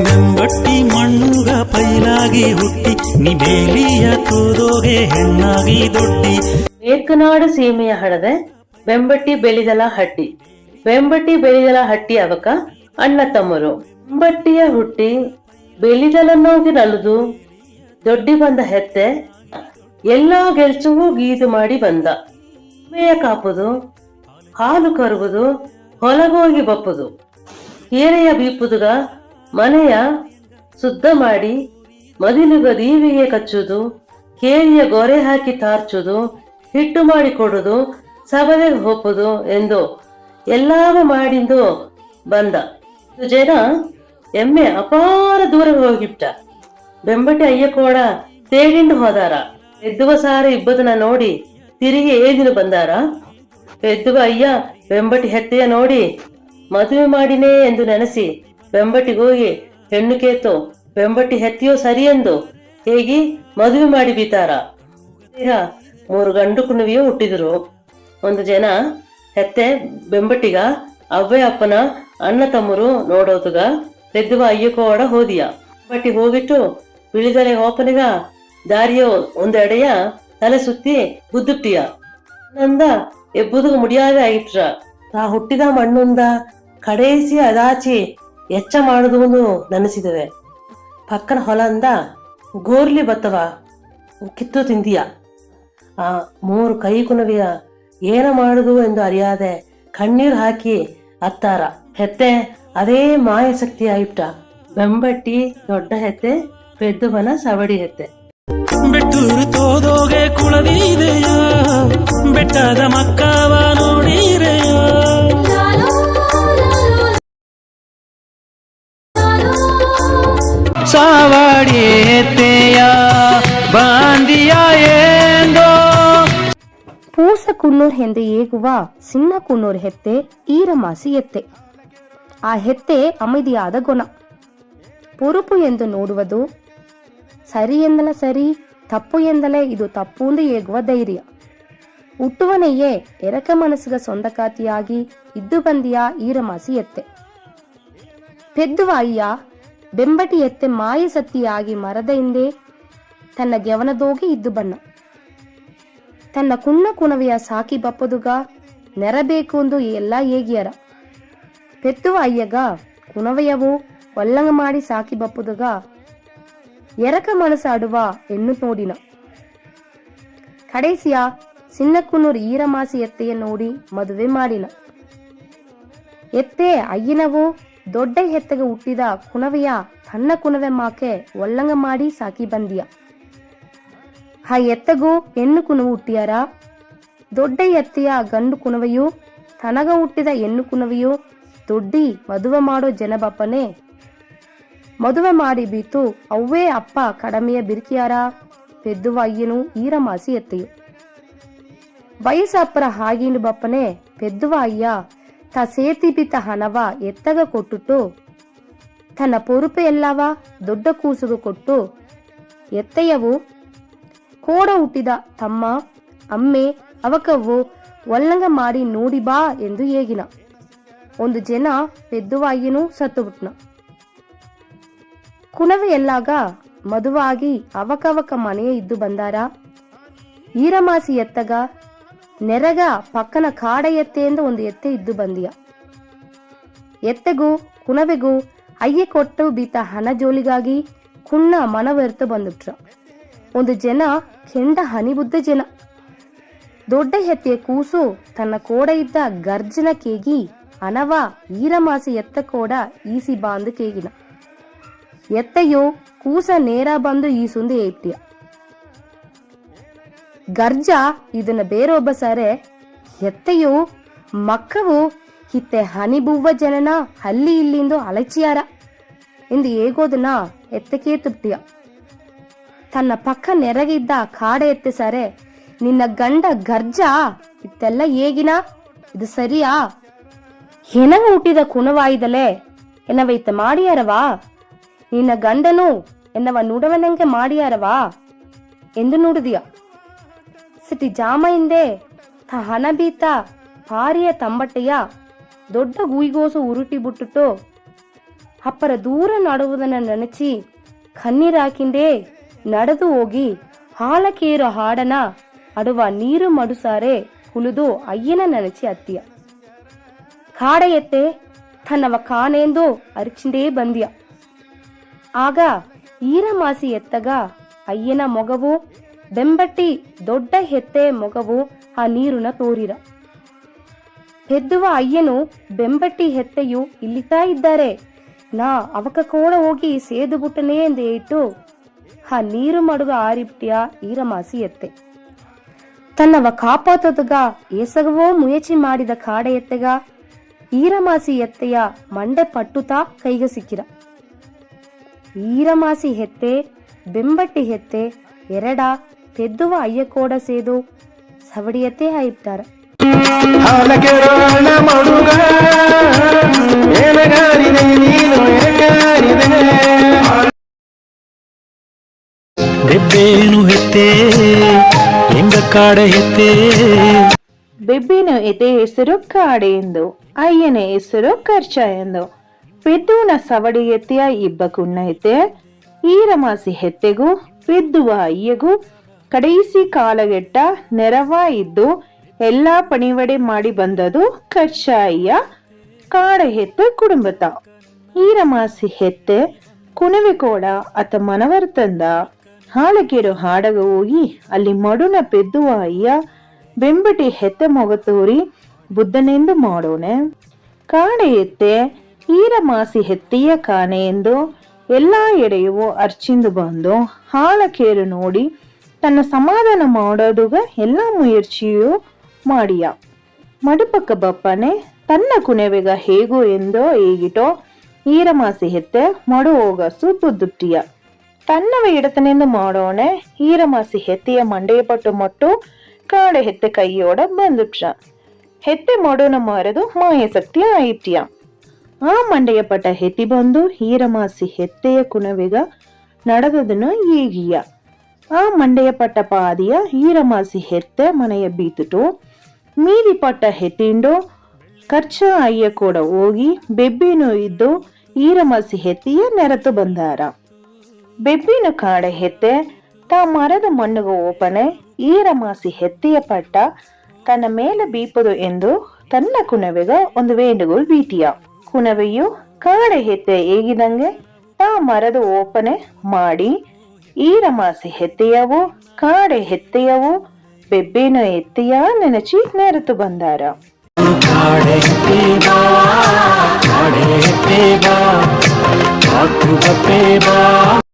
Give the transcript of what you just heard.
ಬೆಂಬಟ್ಟಿ ಮಣ್ಣುಗ ಪೈಲಾಗಿ ಹುಟ್ಟಿ ನಿ ಬೇಲಿಯ ತೂದೋಗೆ ಹೆಣ್ಣಾಗಿ ದೊಡ್ಡಿ. ಏಕನಾಡು ಸೀಮೆಯ ಹಡದೆ ಬೆಂಬಟ್ಟಿ ಬೆಳಿದಲ ಹಟ್ಟಿ. ಬೆಂಬಟ್ಟಿ ಬೆಳಿದಲ ಹಟ್ಟಿ ಅವಕ ಅಣ್ಣ ತಮ್ಮರು. ಬೆಂಬಟ್ಟಿಯ ಹುಟ್ಟಿ ಬೆಳಿದಲನ್ನೋಗಿ ನಲುದು ದೊಡ್ಡಿ ಬಂದ ಹೆತ್ತೆ ಎಲ್ಲಾ ಗೆಲ್ಚುಗೂ ಗೀದು ಮಾಡಿ ಬಂದ. ಮೇಯ ಕಾಪುದು, ಹಾಲು ಕರುವುದು, ಹೊಲಗೋಗಿ ಬಪ್ಪುದು, ಏರೆಯ ಬೀಪುದುಗ ಮನೆಯ ಶುದ್ಧ ಮಾಡಿ ಮದಿಲುಗ ದೀವಿಗೆ ಕಚ್ಚುದು, ಕೇರಿಯ ಗೊರೆ ಹಾಕಿ ತಾರ್ಚುದು, ಹಿಟ್ಟು ಮಾಡಿ ಕೊಡುದು, ಸಬದೆಗೆ ಹೋಪುದು ಎಂದು ಎಲ್ಲವೂ ಮಾಡಿಂದು ಬಂದ. ಜನ ಎಮ್ಮೆ ಅಪಾರ ದೂರ ಹೋಗಿಬಿಟ್ಟ. ಬೆಂಬಟ್ಟಿ ಅಯ್ಯ ಕೂಡ ತೇಗಿಂಡು ಹೋದಾರ. ಎದ್ದುವ ಸಾರ ಇಬ್ಬದನ್ನ ನೋಡಿ ತಿರುಗಿ ಏದಿನು ಬಂದಾರ. ಎದ್ದುವ ಅಯ್ಯ ಬೆಂಬಟ್ಟಿ ಹೆತ್ತೆಯ ನೋಡಿ ಮದುವೆ ಮಾಡಿನೇ ಎಂದು ನೆನೆಸಿ ಬೆಂಬಟ್ಟಿಗೋಗಿ ಹೆಣ್ಣು ಕೇತು ಬೆಂಬಟ್ಟಿ ಹೆತ್ತೆಯೋ ಸರಿ ಎಂದು ಹೇಗಿ ಮದುವೆ ಮಾಡಿ ಬೀತಾರ. 3 ಗಂಡು ಕುಣವಿಯೂ ಹುಟ್ಟಿದ್ರು. ಒಂದು ಜನ ಹೆತ್ತೆ ಬೆಂಬಟ್ಟಿಗ ಅವ್ವೆ ಅಪ್ಪನ ಅಣ್ಣ ತಮ್ಮರು ನೋಡೋದುಗ ಎದ್ದುವ ಅಯ್ಯಕೋಡ ಹೋದಿಯ. ಬೆಂಬಟ್ಟಿ ಹೋಗಿಟ್ಟು ಬಿಳಿದಲೆ ಹೋಪನಿಗ ದಾರಿಯ ಒಂದೆಡೆಯ ತಲೆ ಸುತ್ತಿ ಬುದ್ದುಟ್ಟಿಯ ನಂದ ಎಬ್ಬುದುಗ ಮುಡಿಯಾದೆ ಆಗಿಟ್ರ. ತಾ ಹುಟ್ಟಿದ ಮಣ್ಣುಂದ ಕಡೇಸಿ ಅದಾಚಿ ಎಚ್ಚ ಮಾಡುವುದು ನೆನೆಸಿದವೆ. ಪಕ್ಕನ ಹೊಲಂದ ಗೋರ್ಲಿ ಬತ್ತವ ಕಿತ್ತು ತಿಂದಿಯ. ಆ 3 ಕೈ ಕುಣವಿಯ ಏನ ಮಾಡುದು ಎಂದು ಅರಿಯಾದೆ ಕಣ್ಣೀರು ಹಾಕಿ ಅತ್ತಾರ. ಹೆತ್ತೆ ಅದೇ ಮಾಯ ಶಕ್ತಿ ಆಯಿಟ್ಟ. ಬೆಂಬಟ್ಟಿ ದೊಡ್ಡ ಹೆತ್ತೆ, ಪೆದ್ದುವನ ಸವಡಿ ಹೆತ್ತೆ. ಬೆಟ್ಟೂರು ತೋದೋಗೆ ಕುಳವಿದೆಯ ಬೆಟ್ಟದ ಮಕ್ಕವ ನೋಡಿರೆಯ. ಸಾವಾಡಿ ಹೆತ್ತೆಯ ಬಾಂದಿಯ ಏಂದೋ. ಪೂಸ ಕುನ್ನೂರ್ ಎಂದು ಏಗುವ ಸಿನ್ನ ಕುನ್ನೂರ್ ಹೆತ್ತೆ ಈರಮಾಸಿ ಎತ್ತೆ. ಆ ಹೆತ್ತೆ ಅಮಿದಿಯಾದ ಗೊಣ. ಪುರುಪು ಎಂದು ನೋಡುವುದು, ಸರಿ ಎಂದಲ ಸರಿ, ತಪ್ಪು ಎಂದಲೇ ಇದು ತಪ್ಪು ಎಂದು ಏಗುವ ಧೈರ್ಯ. ಹುಟ್ಟುವನೆಯೇ ಎರಕ ಮನಸ್ಸಿಗ ಸೊಂದಕಾತಿಯಾಗಿ ಇದ್ದು ಬಂದಿಯ ಈರಮಾಸಿ ಎತ್ತೆ. ಪೆದ್ದುವ ಅಯ್ಯ ಬೆಂಬಟಿ ಎತ್ತೆ ಮಾಯ ಸತ್ತಿಯಾಗಿ ಮರದ ಹಿಂದೆ ತನ್ನ ಗೆವನದೋಗಿ ಇದ್ದು ಬಣ್ಣ. ತನ್ನ ಕುಣ್ಣ ಕುಣವೆಯ ಸಾಕಿ ಬಪ್ಪದುಗ ನೆರಬೇಕು ಎಂದು ಎಲ್ಲ ಏಗಿಯರ. ಪೆದ್ದುವ ಅಯ್ಯಗ ಕುಣವೆಯವು ಒಲ್ಲಂಗ ಮಾಡಿ ಸಾಕಿ ಬಪ್ಪುದುಗ ಎರಕ ಮನಸ್ಸಾಡುವ ಹೆಣ್ಣು ನೋಡಿನ. ಕಡೇಸಿಯ ಸಿನ್ನಕ್ಕುನೂರು ಈರಮಾಸಿ ಎತ್ತೆಯ ನೋಡಿ ಮದುವೆ ಮಾಡಿನ. ಎತ್ತೆ ಅಯ್ಯನವು ದೊಡ್ಡ ಹೆತ್ತಗೆ ಹುಟ್ಟಿದ ಕುಣವೆಯ ತನ್ನ ಕುಣವೆ ಮಾಕೆ ಒಲ್ಲಂಗ ಮಾಡಿ ಸಾಕಿ ಬಂದಿಯ. ಆ ಎತ್ತಗೂ ಹೆಣ್ಣು ಕುಣವು ಹುಟ್ಟಿಯಾರ. ದೊಡ್ಡ ಎತ್ತೆಯ ಗಂಡು ಕುಣವೆಯು ತನಗ ಹುಟ್ಟಿದ ಹೆಣ್ಣು ಕುಣವೆಯು ದೊಡ್ಡಿ ಮದುವೆ ಮಾಡೋ ಜನಬಪ್ಪನೆ ಮದುವೆ ಮಾಡಿ ಬೀತು ಅವ್ವೇ ಅಪ್ಪ ಕಡಮೆಯ ಬಿರ್ಕಿಯಾರ. ಪೆದ್ದುವ ಅಯ್ಯನು ಈರಮಾಸಿ ಎತ್ತೆಯು ವಯಸ್ಸಪ್ಪರ ಹಾಗೀನು ಬಪ್ಪನೆ ಪೆದ್ದುವ ಅಯ್ಯ ತಾ ಸೇತಿ ಬಿತ್ತ ಹಣವ ಎತ್ತಗ ಕೊಟ್ಟುಟ್ಟು ತನ್ನ ಪೊರುಪೆ ಎಲ್ಲವ ದೊಡ್ಡ ಕೂಸುಗು ಕೊಟ್ಟು ಎತ್ತೆಯವು ಕೋಡ ಹುಟ್ಟಿದ ತಮ್ಮ ಅಮ್ಮೆ ಅವಕವು ಒಲ್ಲಂಗ ಮಾಡಿ ನೋಡಿ ಬಾ ಎಂದು ಏಗಿನ. ಒಂದು ಜನ ಪೆದ್ದುವ ಅಯ್ಯನು ಸತ್ತು ಬಿಟ್ನ. ಕುಣವೆ ಎಲ್ಲಾಗ ಮದುವಾಗಿ ಅವಕವಕ ಮನೆಯ ಇದ್ದು ಬಂದಾರ. ಈರಮಾಸಿ ಎತ್ತಗ ನೆರಗ ಪಕ್ಕನ ಕಾಡ ಎತ್ತೆ ಎಂದು ಒಂದು ಎತ್ತೆ ಇದ್ದು ಬಂದಿಯ. ಎತ್ತೆಗೂ ಕುಣವೆಗೂ ಅಯ್ಯೆ ಕೊಟ್ಟು ಬೀತ ಹಣ ಜೋಲಿಗಾಗಿ ಕುಣ್ಣ ಮನವೆರ್ತು ಬಂದುಟ್ರ. ಒಂದು ಜನ ಕೆಂಡ ಹನಿಬುದ್ಧ ಜನ. ದೊಡ್ಡ ಎತ್ತೆಯ ಕೂಸು ತನ್ನ ಕೋಡ ಇದ್ದ ಗರ್ಜನ ಕೇಗಿ ಅನವ ಈರಮಾಸಿ ಎತ್ತ ಕೋಡ ಈಸಿ ಬಾಂದು ಕೇಗಿನ. ಎತ್ತೆಯು ಕೂಸ ನೇರ ಬಂದು ಈ ಸುಂದೆ ಏಪ್ಟಿಯ. ಗರ್ಜ ಇದನ್ನ ಬೇರೊಬ್ಬ ಸಾರೆ ಎತ್ತೆಯು ಮಕ್ಕವು ಹಿತ್ತೆ ಹನಿಬುವ್ವ ಜನನ ಹಲ್ಲಿ ಇಲ್ಲಿಂದು ಅಲಚಿಯಾರ ಎಂದು ಏಗೋದನ್ನ ಎತ್ತಕೇ ತುಪ್ಟಿಯ. ತನ್ನ ಪಕ್ಕ ನೆರಗಿದ್ದ ಕಾಡ ಎತ್ತೆ ಸಾರೆ ನಿನ್ನ ಗಂಡ ಗರ್ಜ ಇತ್ತೆಲ್ಲ ಏಗಿನ ಇದು ಸರಿಯಾ? ಹೆನಗ ಹುಟ್ಟಿದ ಕುಣವಾಯಿದಲೆ ಎನ್ನವೈತ ಮಾಡಿಯಾರವಾ? ನಿನ್ನ ಗಂಡನು ಎನ್ನವ ನುಡವನಂಗೆ ಮಾಡಿಯಾರವಾ ಎಂದು ನುಡಿದಿಯ. ಸಿಟಿ ಜಾಮ ಹಿಂದೆ ತ ಹಣ ಬೀತ ಪಾರಿಯ ತಂಬಟ್ಟೆಯ ದೊಡ್ಡ ಗೂಯಿಗೋಸು ಉರುಟಿ ಬಿಟ್ಟುಟ್ಟು ಅಪ್ಪರ ದೂರ ನಡುವುದನ್ನ ನೆನಚಿ ಕಣ್ಣೀರಾಕಿಂಡೇ ನಡೆದು ಹೋಗಿ ಹಾಲಕೇರು ಹಾಡನ ಅಡುವ ನೀರು ಮಡುಸಾರೆ ಹುಲಿದು ಅಯ್ಯನ ನೆನಚಿ ಅತ್ತಿಯ ಕಾಡ ಎತ್ತೆ ತನ್ನವ ಕಾಣೆಂದು ಅರಿಚಿಂಡೇ ಬಂದಿಯ. ಆಗ ಈರಮಾಸಿ ಎತ್ತಗ ಅಯ್ಯನ ಮೊಗವು ಬೆಂಬಟ್ಟಿ ದೊಡ್ಡ ಹೆತ್ತೆ ಮೊಗವು ಆ ನೀರುನ ತೋರಿರ. ಹೆದ್ದುವ ಅಯ್ಯನು ಬೆಂಬಟ್ಟಿ ಹೆತ್ತೆಯು ಇಲ್ಲಿತಾ ಇದ್ದಾರೆ, ನಾ ಅವಕ ಕೋಡ ಹೋಗಿ ಸೇದು ಬಿಟ್ಟನೆ ಎಂದು ಇಟ್ಟು ಆ ನೀರು ಮಡುಗ ಆರಿಬಿಟ್ಟಿಯ ಈರಮಾಸಿ ಎತ್ತೆ. ತನ್ನವ ಕಾಪಾತೋದಗ ಏಸಗವೋ ಮುಯಚಿ ಮಾಡಿದ ಕಾಡ ಎತ್ತೆಗ ಈರಮಾಸಿ ಎತ್ತೆಯ ಮಂಡೆ ಪಟ್ಟುತ್ತಾ ಕೈಗ ಸಿಕ್ಕಿರ. ಈರಮಾಸಿ ಹೆತ್ತೆ ಬೆಂಬಟ್ಟಿ ಹೆತ್ತೆ ಎರಡ ತೆದ್ದುವ ಅಯ್ಯ ಕೋಡ ಸೇದು ಸವಡಿಯತ್ತೆ ಆಯ್ತಾರ. ಬೆಬ್ಬೇನು ಹೆತ್ತೆ ಎಂಗ ಕಾಡ ಹೆತ್ತೆ. ಬೆಬ್ಬಿನ ಎದೆ ಹೆಸರು ಕಾಡೆ ಎಂದು, ಅಯ್ಯನ ಹೆಸರು ಖರ್ಚ ಎಂದು. ಪೆದ್ದುನ ಸವಡಿ ಎತ್ತೆಯ ಇಬ್ಬ ಕುಣ್ಣ ಎತ್ತೆ. ಈರಮಾಸಿ ಹೆತ್ತೆಗೂ ಪೆದ್ದುವ ಅಯ್ಯಗೂ ಕಡೆಯಿಸಿ ಕಾಲಗೆಟ್ಟ ನೆರವ ಇದ್ದು ಎಲ್ಲಾ ಪಣಿವಡೆ ಮಾಡಿ ಬಂದದು ಖರ್ಚ ಅಯ್ಯ ಕಾಡ ಹೆತ್ತ ಕುಟುಂಬತ. ಈರಮಾಸಿ ಹೆತ್ತೆ ಕುಣವೆ ಕೋಡ ಅತ ಮನವರ್ ತಂದ ಹಾಳಕೇರು ಹಾಡಗ ಹೋಗಿ ಅಲ್ಲಿ ಮಡುನ ಪೆದ್ದುವ ಅಯ್ಯ ಬೆಂಬಟಿ ಹೆತ್ತೆ ಮೊಗ ತೋರಿ ಬುದ್ಧನೆಂದು ಮಾಡೋನೆ. ಕಾಡೆ ಎತ್ತೆ ಈರಮಾಸಿ ಹೆತ್ತೆಯ ಕಾಣೆ ಎಂದು ಎಲ್ಲಾ ಎಡೆಯು ಅರ್ಚಿಂದು ಬಂದು ಹಾಳಕೇರು ನೋಡಿ ತನ್ನ ಸಮಾಧಾನ ಮಾಡೋದುಗ ಎಲ್ಲ ಮುಯರ್ಚಿಯೂ ಮಾಡಿಯ. ಮಡುಪಕ್ಕ ಬಪ್ಪನೆ ತನ್ನ ಕುನೆವೆಗ ಹೇಗೋ ಎಂದೋ ಹೇಗಿಟೋ ಈರಮಾಸಿ ಹೆತ್ತೆ ಮಡು ಹೋಗಸು ತುದ್ದುಟ್ಟಿಯ. ತನ್ನವ ಇಡತನೆಂದು ಮಾಡೋಣೆ ಈರಮಾಸಿ ಹೆತ್ತೆಯ ಮಂಡೆಯ ಪಟ್ಟು ಮೊಟ್ಟು ಕಾಡೆ ಹೆತ್ತೆ ಕೈಯೋಡ ಬಂದುಟ್ಟ. ಹೆತ್ತೆ ಮಡುನ ಮಾರದು ಮಾಯಶಕ್ತಿ ಆಯಿಟ್ಯ. ಆ ಮಂಡೆಯ ಪಟ್ಟ ಹೆತ್ತಿ ಬಂದು ಈರಮಾಸಿ ಹೆತ್ತೆಯ ಕುಣವೆಗ ನಡೆದದನ್ನು ಈಗಿಯ. ಆ ಮಂಡೆಯ ಪಟ್ಟ ಪಾದಿಯ ಈರಮಾಸಿ ಹೆತ್ತೆ ಮನೆಯ ಬೀತುಟು ಮೀದಿ ಪಟ್ಟ ಹೆತ್ತಿಂಡು ಖರ್ಚ ಅಯ್ಯ ಕೂಡ ಹೋಗಿ ಬೆಬ್ಬಿನು ಇದ್ದು ಈರಮಾಸಿ ಹೆತ್ತಿಯ ನೆರತು ಬಂದಾರ. ಬೆಬ್ಬಿನ ಕಾಡೆ ಹೆತ್ತೆ ತಾ ಮರದ ಮಣ್ಣುಗ ಓಪನೆ ಈರಮಾಸಿ ಹೆತ್ತೆಯ ಪಟ್ಟ ತನ್ನ ಮೇಲೆ ಬೀಪದು ಎಂದು ತನ್ನ ಕುಣವೆಗ ಒಂದು ವೇಂಡುಗಳು ಬೀಟಿಯ. ಕುಣವೆಯು ಕಾಡೆ ಹೆತ್ತೆ ಹೇಗಿದಂಗೆ ತಾ ಮರದ ಓಪನೆ ಮಾಡಿ ಈರಮಾಸಿ ಹೆತ್ತೆಯವು ಕಾಡೆ ಹೆತ್ತೆಯವು ಬೆಬ್ಬಿನ ಎತ್ತೆಯ ನೆನಚಿ ನೆರೆತು ಬಂದಾರ. ಕಾಡೆ